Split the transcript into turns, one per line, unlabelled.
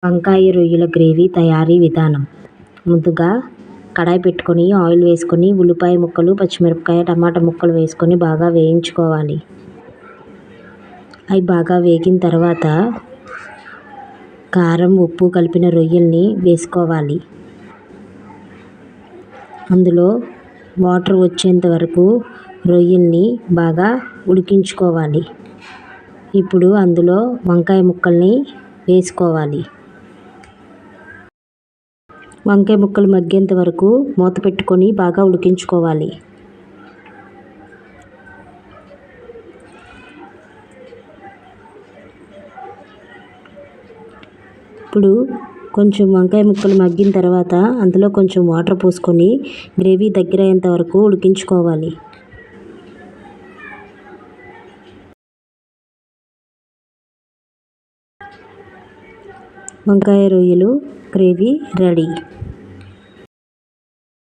వంకాయ రొయ్యల గ్రేవీ తయారీ విధానం. ముందుగా కడాయి పెట్టుకొని ఆయిల్ వేసుకొని ఉల్లిపాయ ముక్కలు, పచ్చిమిరపకాయ, టమాటా ముక్కలు వేసుకొని బాగా వేయించుకోవాలి. అవి బాగా వేగిన తర్వాత కారం, ఉప్పు కలిపిన రొయ్యల్ని వేసుకోవాలి. అందులో వాటర్ వచ్చేంత వరకు రొయ్యల్ని బాగా ఉడికించుకోవాలి. ఇప్పుడు అందులో వంకాయ ముక్కల్ని వేసుకోవాలి. వంకాయ ముక్కలు మగ్గేంత వరకు మూత పెట్టుకొని బాగా ఉడికించుకోవాలి. ఇప్పుడు కొంచెం వంకాయ ముక్కలు మగ్గిన తర్వాత అందులో కొంచెం వాటర్ పోసుకొని గ్రేవీ దగ్గర అయ్యేంత వరకు ఉడికించుకోవాలి. వంకాయ రొయ్యలు గ్రేవీ రెడీ.